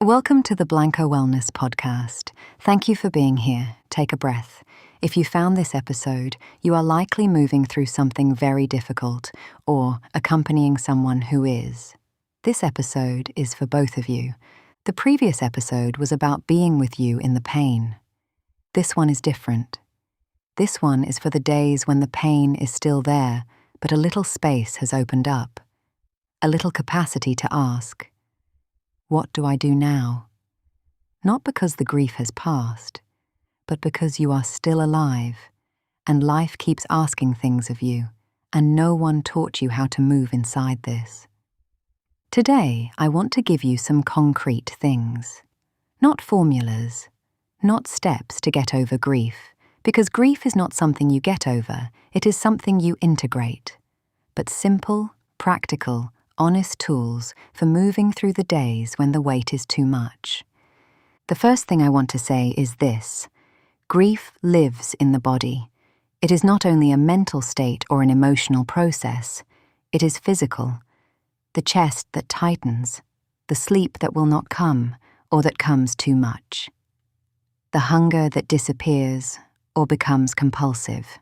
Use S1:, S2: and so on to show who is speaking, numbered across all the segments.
S1: Welcome to the Blanco Wellness Podcast. Thank you for being here. Take a breath. If you found this episode, you are likely moving through something very difficult or accompanying someone who is. This episode is for both of you. The previous episode was about being with you in the pain. This one is different. This one is for the days when the pain is still there, but a little space has opened up. A little capacity to ask, what do I do now? Not because the grief has passed, but because you are still alive, and life keeps asking things of you, and no one taught you how to move inside this. Today, I want to give you some concrete things. Not formulas, not steps to get over grief, because grief is not something you get over, it is something you integrate. But simple, practical, honest tools for moving through the days when the weight is too much. The first thing I want to say is this: grief lives in the body. It is not only a mental state or an emotional process, it is physical. The chest that tightens, the sleep that will not come or that comes too much. The hunger that disappears or becomes compulsive.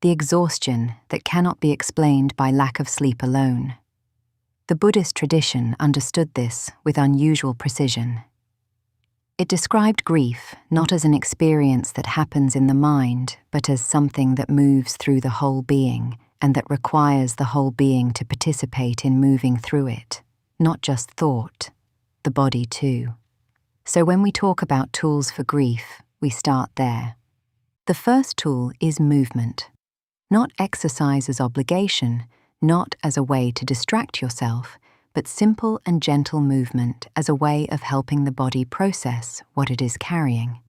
S1: The exhaustion that cannot be explained by lack of sleep alone. The Buddhist tradition understood this with unusual precision. It described grief not as an experience that happens in the mind, but as something that moves through the whole being and that requires the whole being to participate in moving through it, not just thought, the body too. So when we talk about tools for grief, we start there. The first tool is movement, not exercise as obligation, not as a way to distract yourself, but simple and gentle movement as a way of helping the body process what it is carrying.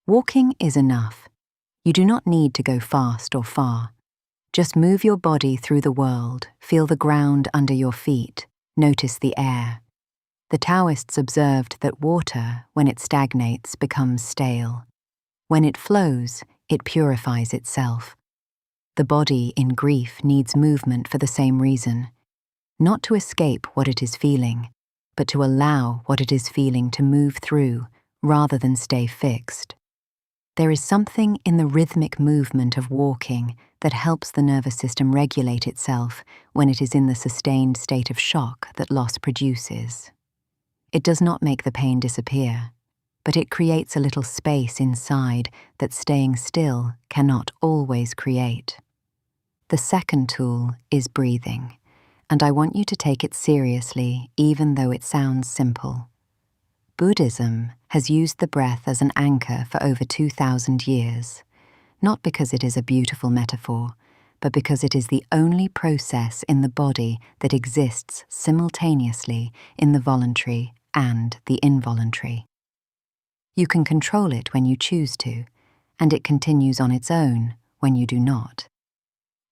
S1: Walking is enough. You do not need to go fast or far. Just move your body through the world, feel the ground under your feet, notice the air. The Taoists observed that water, when it stagnates, becomes stale. When it flows, it purifies itself. The body in grief needs movement for the same reason, not to escape what it is feeling, but to allow what it is feeling to move through rather than stay fixed. There is something in the rhythmic movement of walking that helps the nervous system regulate itself when it is in the sustained state of shock that loss produces. It does not make the pain disappear, but it creates a little space inside that staying still cannot always create. The second tool is breathing, and I want you to take it seriously even though it sounds simple. Buddhism has used the breath as an anchor for over 2,000 years, not because it is a beautiful metaphor, but because it is the only process in the body that exists simultaneously in the voluntary and the involuntary. You can control it when you choose to, and it continues on its own when you do not.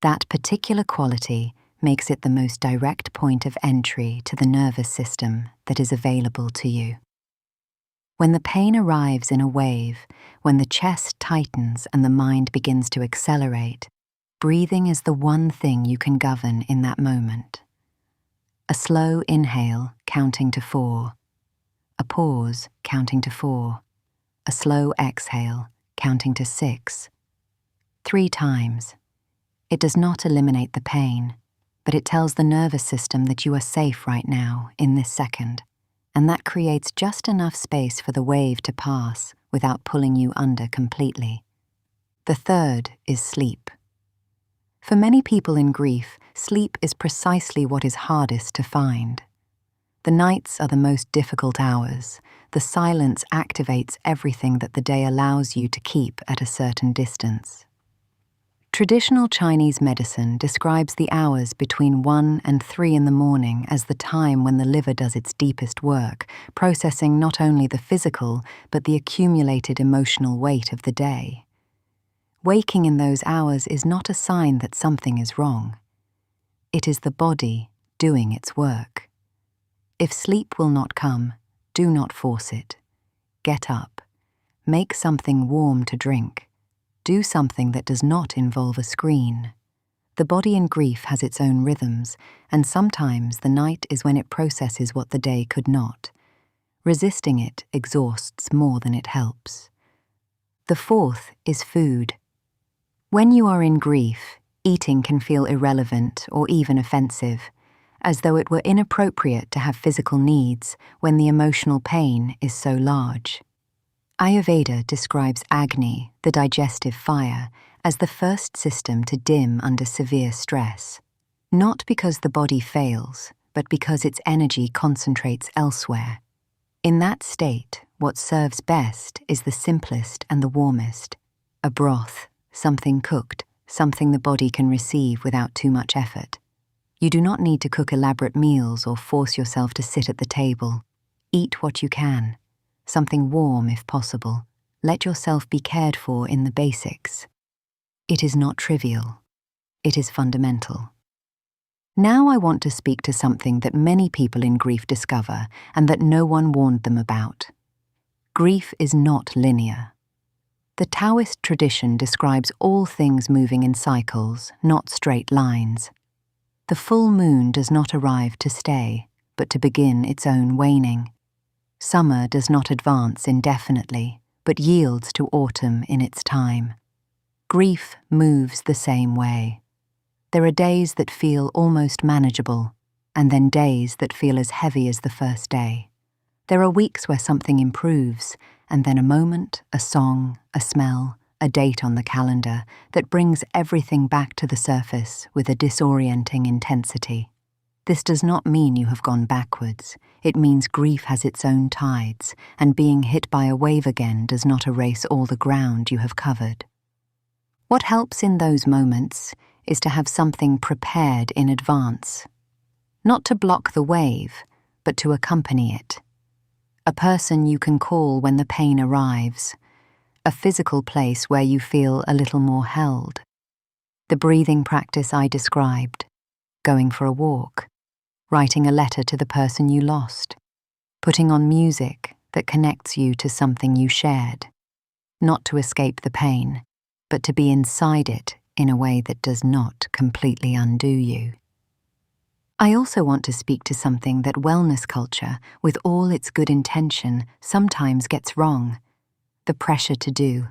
S1: That particular quality makes it the most direct point of entry to the nervous system that is available to you. When the pain arrives in a wave, when the chest tightens and the mind begins to accelerate, breathing is the one thing you can govern in that moment. A slow inhale, counting to 4. A pause, counting to 4. A slow exhale, counting to 6. 3 times. It does not eliminate the pain, but it tells the nervous system that you are safe right now, in this second, and that creates just enough space for the wave to pass without pulling you under completely. The third is sleep. For many people in grief, sleep is precisely what is hardest to find. The nights are the most difficult hours. The silence activates everything that the day allows you to keep at a certain distance. Traditional Chinese medicine describes the hours between 1 and 3 in the morning as the time when the liver does its deepest work, processing not only the physical but the accumulated emotional weight of the day. Waking in those hours is not a sign that something is wrong. It is the body doing its work. If sleep will not come, do not force it. Get up. Make something warm to drink. Do something that does not involve a screen. The body in grief has its own rhythms, and sometimes the night is when it processes what the day could not. Resisting it exhausts more than it helps. The fourth is food. When you are in grief, eating can feel irrelevant or even offensive, as though it were inappropriate to have physical needs when the emotional pain is so large. Ayurveda describes Agni, the digestive fire, as the first system to dim under severe stress, not because the body fails, but because its energy concentrates elsewhere. In that state, what serves best is the simplest and the warmest: a broth, something cooked, something the body can receive without too much effort. You do not need to cook elaborate meals or force yourself to sit at the table. Eat what you can, something warm if possible. Let yourself be cared for in the basics. It is not trivial. It is fundamental. Now I want to speak to something that many people in grief discover and that no one warned them about. Grief is not linear. The Taoist tradition describes all things moving in cycles, not straight lines. The full moon does not arrive to stay, but to begin its own waning. Summer does not advance indefinitely, but yields to autumn in its time. Grief moves the same way. There are days that feel almost manageable, and then days that feel as heavy as the first day. There are weeks where something improves, and then a moment, a song, a smell, a date on the calendar that brings everything back to the surface with a disorienting intensity. This does not mean you have gone backwards. It means grief has its own tides, and being hit by a wave again does not erase all the ground you have covered. What helps in those moments is to have something prepared in advance. Not to block the wave, but to accompany it. A person you can call when the pain arrives. A physical place where you feel a little more held. The breathing practice I described, going for a walk, writing a letter to the person you lost, putting on music that connects you to something you shared, not to escape the pain, but to be inside it in a way that does not completely undo you. I also want to speak to something that wellness culture, with all its good intention, sometimes gets wrong. The pressure to do,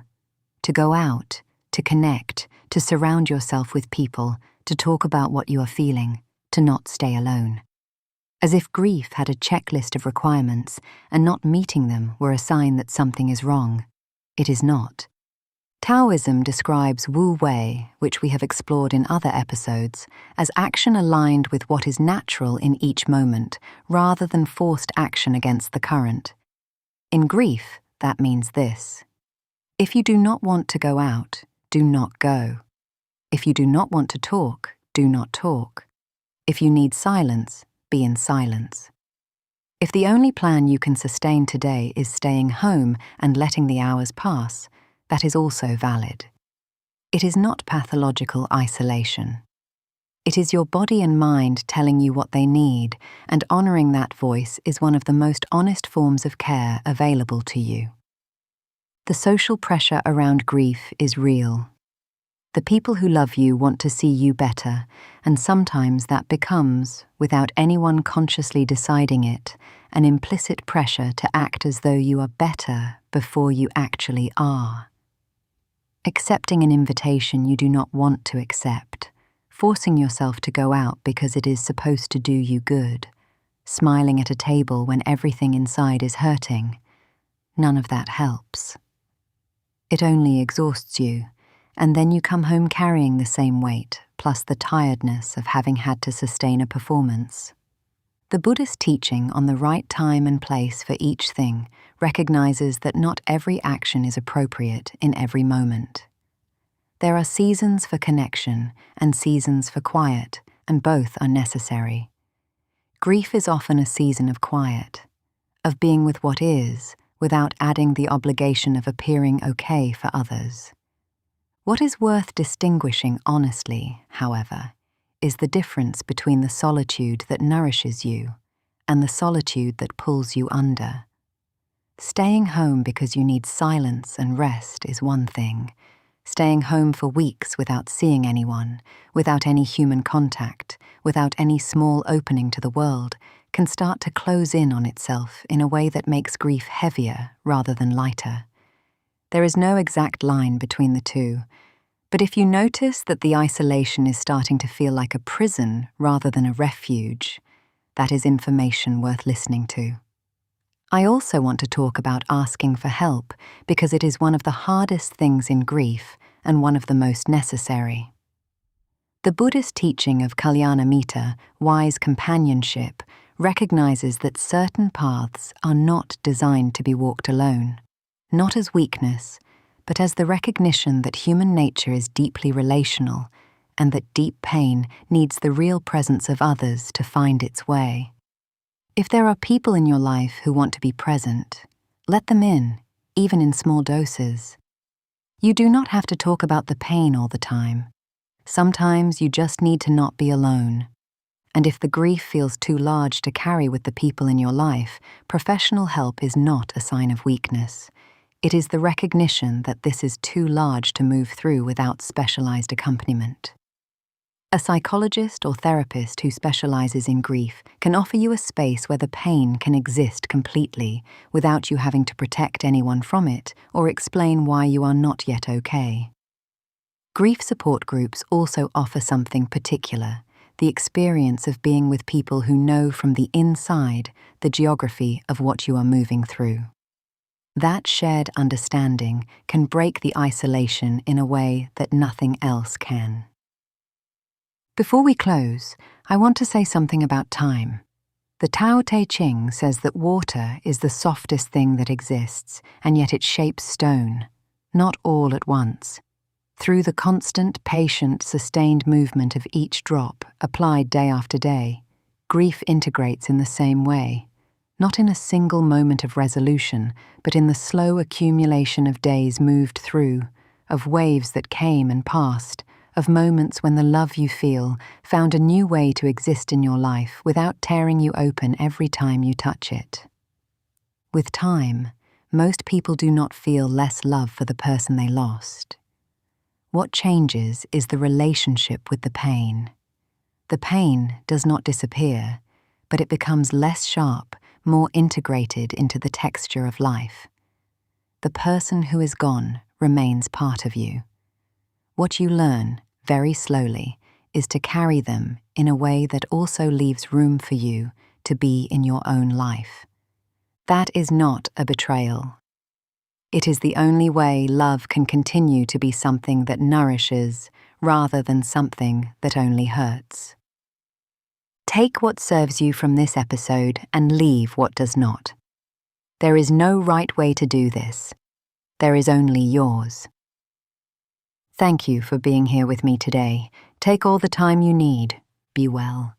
S1: to go out, to connect, to surround yourself with people, to talk about what you are feeling, to not stay alone. As if grief had a checklist of requirements and not meeting them were a sign that something is wrong. It is not. Taoism describes Wu Wei, which we have explored in other episodes, as action aligned with what is natural in each moment, rather than forced action against the current. In grief, that means this: if you do not want to go out, do not go. If you do not want to talk, do not talk. If you need silence, be in silence. If the only plan you can sustain today is staying home and letting the hours pass, that is also valid. It is not pathological isolation. It is your body and mind telling you what they need, and honoring that voice is one of the most honest forms of care available to you. The social pressure around grief is real. The people who love you want to see you better, and sometimes that becomes, without anyone consciously deciding it, an implicit pressure to act as though you are better before you actually are. Accepting an invitation you do not want to accept, forcing yourself to go out because it is supposed to do you good, smiling at a table when everything inside is hurting, none of that helps. It only exhausts you, and then you come home carrying the same weight, plus the tiredness of having had to sustain a performance. The Buddhist teaching on the right time and place for each thing recognizes that not every action is appropriate in every moment. There are seasons for connection and seasons for quiet, and both are necessary. Grief is often a season of quiet, of being with what is, without adding the obligation of appearing okay for others. What is worth distinguishing honestly, however, is the difference between the solitude that nourishes you and the solitude that pulls you under. Staying home because you need silence and rest is one thing. Staying home for weeks without seeing anyone, without any human contact, without any small opening to the world, can start to close in on itself in a way that makes grief heavier rather than lighter. There is no exact line between the two, but if you notice that the isolation is starting to feel like a prison rather than a refuge, that is information worth listening to. I also want to talk about asking for help because it is one of the hardest things in grief and one of the most necessary. The Buddhist teaching of Kalyanamitta, wise companionship, recognizes that certain paths are not designed to be walked alone, not as weakness, but as the recognition that human nature is deeply relational and that deep pain needs the real presence of others to find its way. If there are people in your life who want to be present, let them in, even in small doses. You do not have to talk about the pain all the time. Sometimes you just need to not be alone. And if the grief feels too large to carry with the people in your life, professional help is not a sign of weakness. It is the recognition that this is too large to move through without specialized accompaniment. A psychologist or therapist who specializes in grief can offer you a space where the pain can exist completely without you having to protect anyone from it or explain why you are not yet okay. Grief support groups also offer something particular, the experience of being with people who know from the inside the geography of what you are moving through. That shared understanding can break the isolation in a way that nothing else can. Before we close, I want to say something about time. The Tao Te Ching says that water is the softest thing that exists, and yet it shapes stone, not all at once. Through the constant, patient, sustained movement of each drop, applied day after day, grief integrates in the same way, not in a single moment of resolution, but in the slow accumulation of days moved through, of waves that came and passed, of moments when the love you feel found a new way to exist in your life without tearing you open every time you touch it. With time, most people do not feel less love for the person they lost. What changes is the relationship with the pain. The pain does not disappear, but it becomes less sharp, more integrated into the texture of life. The person who is gone remains part of you. What you learn, very slowly, is to carry them in a way that also leaves room for you to be in your own life. That is not a betrayal. It is the only way love can continue to be something that nourishes rather than something that only hurts. Take what serves you from this episode and leave what does not. There is no right way to do this. There is only yours. Thank you for being here with me today. Take all the time you need. Be well.